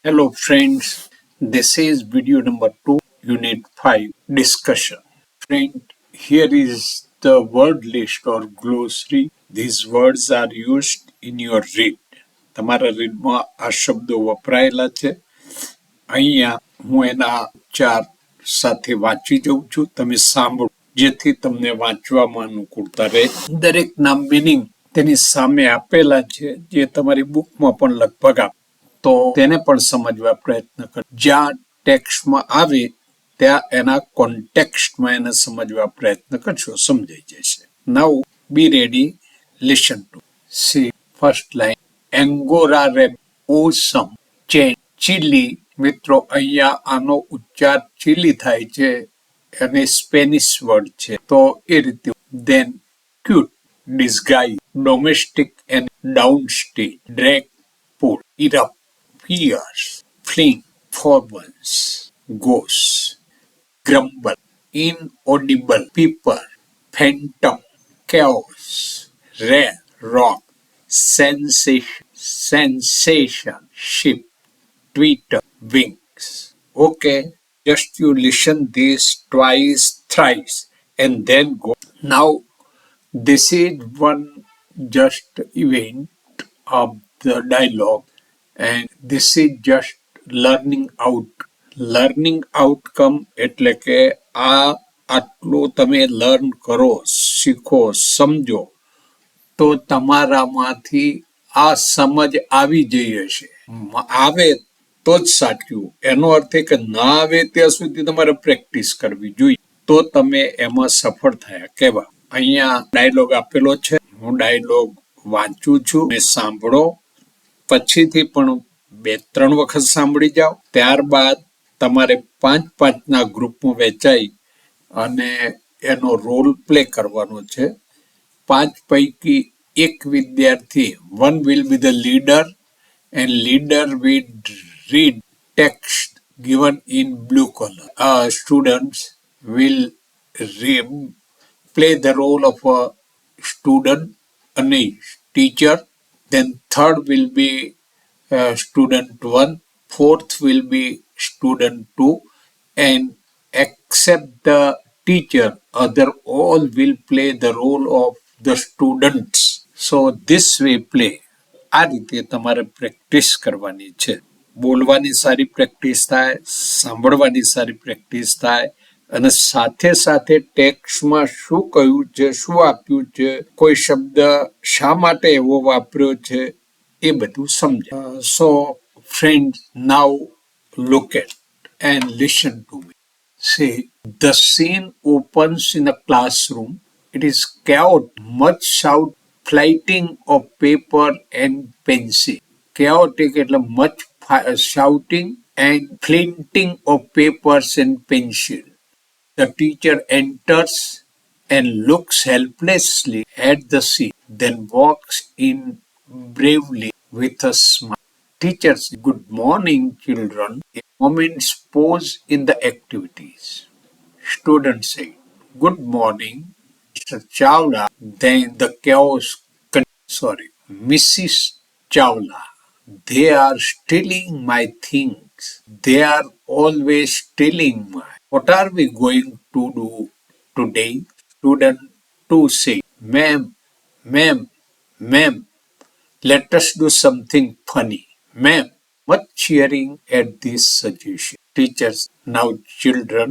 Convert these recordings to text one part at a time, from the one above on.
Hello friends, this is video number 2, unit 5, discussion. Friend, here is the word list or glossary. These words are used in your read. તમારા રીડમાં આ શબ્દો વપરાયેલા છે. અહીંયા હું એના ઉચ્ચાર સાથે વાંચી જઉં છું. તમે સાંભળો જેથી તમને વાંચવામાં અનુકૂળતા રહે. દરેકના મિનિંગ તેની સામે આપેલા છે જે તમારી બુકમાં પણ લગભગ તો તેને પણ સમજવા પ્રયત્ન કરો. જ્યાં ટેક્સ્ટમાં આવે ત્યાં એના કોન્ટેક્સ્ટમાં એને સમજવા પ્રયત્ન કરશો, સમજાઈ જશે. Now be ready, listen to. See first line, angora rub awesome chain chilly. મિત્રો અહીંયા આનો ઉચ્ચાર ચીલી થાય છે અને સ્પેનિશ વર્ડ છે તો એ રીતે. Then cute, disguise, domestic and downstage, drake, pull, erupt, fierce, fling, forwards, ghost, grumble, inaudible, people, phantom, chaos, rare, rock, sensation, ship, Twitter, wings. Okay, just you listen this twice, thrice, and then go. Now, this is one just event of the dialogue, and this is just learning outcome એટલે કે આટલું તમે learn કરો, શીખો, સમજો તો તમારામાંથી આ સમજ આવી જઈ હશે. આવે તો જ સાચું. એનો અર્થ એ કે ના આવે ત્યાં સુધી તમારે પ્રેક્ટિસ કરવી જોઈએ તો તમે એમાં સફળ થયા કહેવા. અહીંયા ડાયલોગ આપેલો છે. હું ડાયલોગ વાંચું છું અને સાંભળો. પછીથી પણ 2-3 વખત સાંભળી જાઓ. ત્યારબાદ તમારે 5-5ના ગ્રુપમાં વહેંચાઈ અને એનો રોલ પ્લે કરવાનો છે. 5 પૈકી એક વિદ્યાર્થી, one will be the leader and leader will read text given in blue color. Students will play the role of a student and a teacher. Then third will be student 1, fourth will be student 2, and except the teacher, other all will play the role of the students. So this way play. આ રીતે તમારે practice કરવાની છે. બોલવાની સારી practice થાય, સાંભળવાની સારી પ્રેક્ટિસ થાય અને સાથે સાથે ટેક્સ્ટમાં શું કહ્યું છે, શું આપ્યું છે, કોઈ શબ્દ શા માટે એવો વાપર્યો છે એ બધું સમજાય. So friends, now look at and listen to me. See, the scene opens in a classroom. It is chaotic, much shout, flighting of paper and pencil. Chaotic એટલે much shouting and flinting of papers and pencil. The teacher enters and looks helplessly at the scene, then walks in bravely with a smile. Teacher says, "Good morning, children." A moment's pause in the activities. Students say, "Good morning, Mr. Chawla." Then the chaos Mrs. Chawla, they are stealing my things. They are always stealing my. What are we going to do today? Student 2 say, Ma'am, let us do something funny. Ma'am, much cheering at this suggestion. Teachers, now children,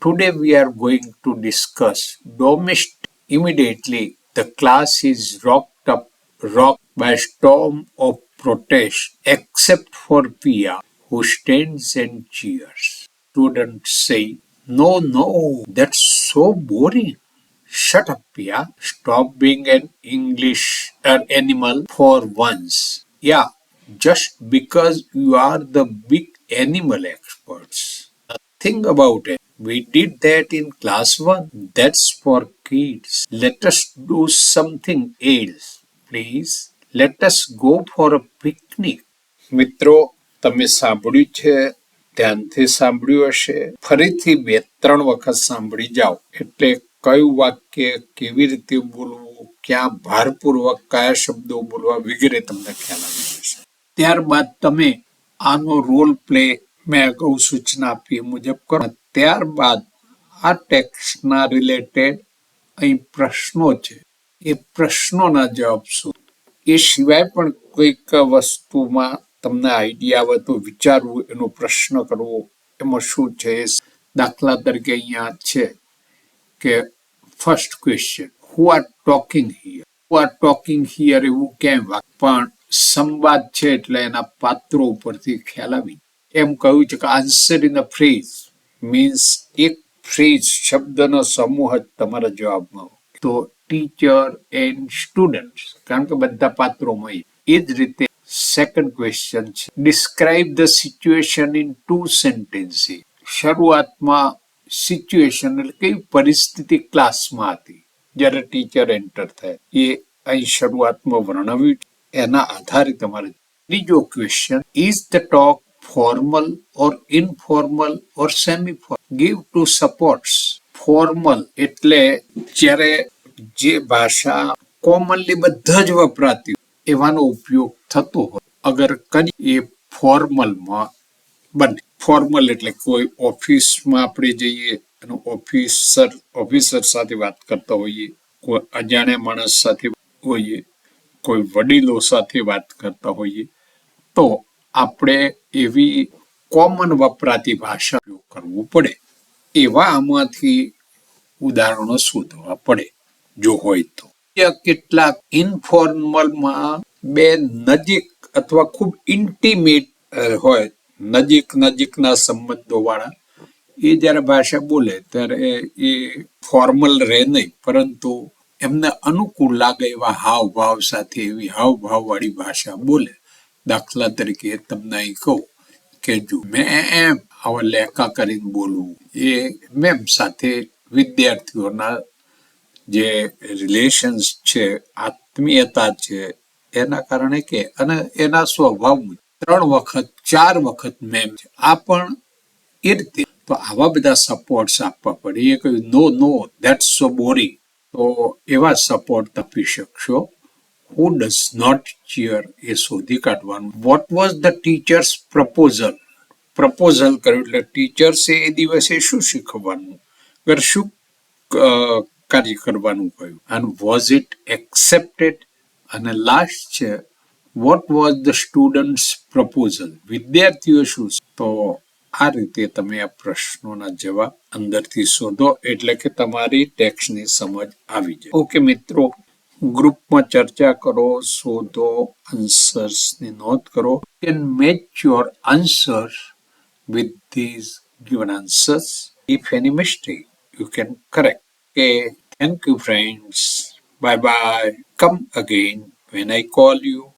today we are going to discuss domestic. Immediately, the class is rocked by a storm of protest, except for Pia, who stands and cheers. Students say, No, that's so boring. Shut up, Pia. Stop being an English animal for once. Yeah, just because you are the big animal experts. Think about it. We did that in class 1. That's for kids. Let us do something else. Please, let us go for a picnic. મિત્રો, તમે સાંભળ્યું છે, ધ્યાનથી સાંભળ્યું હશે. ફરીથી 2-3 વખત સાંભળી જાઓ એટલે કયું વાક્ય કેવી રીતે બોલવું, ક્યાં ભારપૂર્વક કયા શબ્દો બોલવા વગેરે તમને ખ્યાલ આવી જશે. ત્યારબાદ તમે આનો રોલ પ્લે મેં અગાઉ સૂચના આપી એ મુજબ કરો. ત્યારબાદ આ ટેક્સ્ટના રિલેટેડ અહીં પ્રશ્નો છે, એ પ્રશ્નોના જવાબ શોધો. એ સિવાય પણ કોઈક વસ્તુમાં તમને આઈડિયા આવે તો વિચારવું, એનો પ્રશ્ન કરવો, એમાં શું છે. દાખલા તરીકે અહીંયા છે કે first question, who are talking here? Who are talking here એવું કેમ? પણ સંવાદ છે એટલે એના પાત્રો ઉપરથી ખ્યાલ આવી. એમ કહ્યું છે કે answer in a phrase means એક ફ્રેઝ શબ્દનો સમૂહ જ તમારા જવાબમાં. તો ટીચર એન્ડ સ્ટુડન્ટ, કારણ કે બધા પાત્રોમાં એ જ રીતે સેકન્ડ ક્વેશ્ચન છે, describe the situation in 2 sentences. શરૂઆતમાં સિચ્યુએશન એટલે કેવી પરિસ્થિતિ ક્લાસમાં હતી જ્યારે ટીચર એન્ટર થયા, એ અહીં શરૂઆતમાં વર્ણવ્યું. એના આધારે તમારે. ત્રીજો question, is the talk formal or informal or semi formal? Give two supports. Formal એટલે જ્યારે જે ભાષા કોમનલી બધા જ વપરાતી એવાનો ઉપયોગ થતો હોય, અગર કરી એ ફોર્મલમાં બને. ફોર્મલ એટલે કોઈ ઓફિસમાં આપણે જઈએ અને ઓફિસર સાથે વાત કરતા હોઈએ, કોઈ અજાણ્યા માણસ સાથે હોઈએ, કોઈ વડીલો સાથે વાત કરતા હોઈએ, તો આપણે એવી કોમન વપરાતી ભાષા કરવું પડે. એવા આમાંથી ઉદાહરણો શોધવા પડે જો હોય તો. કેટલાક ઇનફોર્મલમાં બે નજીક અથવા ખૂબ ઇન્ટિમેટ હોય, નજીકના સંબંધો વાળા, એ જ્યારે ભાષા બોલે ત્યારે એ ફોર્મલ રહે નહીં, પરંતુ એમને અનુકૂળ લાગે એવા હાવભાવ સાથે એવી હાવભાવ વાળી ભાષા બોલે. દાખલા તરીકે તમને અહીં કહું કે જો મેં આવા લેકા કરીને બોલવું, એ મેમ સાથે વિદ્યાર્થીઓના જે રિલેશન્સ છે, આત્મીયતા છે, એના કારણે કે અને એના સ્વભાવ 3 વખત 4 વખત મેમ છે, આ પણ એ રીતે. તો આવા બધા સપોર્ટ્સ આપવા પડે. એ કહ્યું નો ધેટ્સ સો બોરિંગ, તો એવા સપોર્ટ આપી શકશો. હુ ડઝ નોટ ચીયર એ શોધી કાઢવાનું. What was the teachers proposal? Proposal કર્યું એટલે ટીચર્સે એ દિવસે શું શીખવવાનું, શું કાર્ય કરવાનું કહ્યું, અને વોઝ ઇટ એક્સેપ્ટેડ? અને લાસ્ટ છે, what was the students proposal? વિદ્યાર્થીઓ શું? તો આ રીતે તમે આ પ્રશ્નોના જવાબ અંદરથી શોધો એટલે કે તમારી ટેક્સ્ટની સમજ આવી જાય. ઓકે મિત્રો, ગ્રુપમાં ચર્ચા કરો, શોધો, આન્સર્સની નોંધ કરો. You can match your answers with these given answers. If any mistake, you can correct. Okay, thank you friends. Bye bye. Come again when I call you.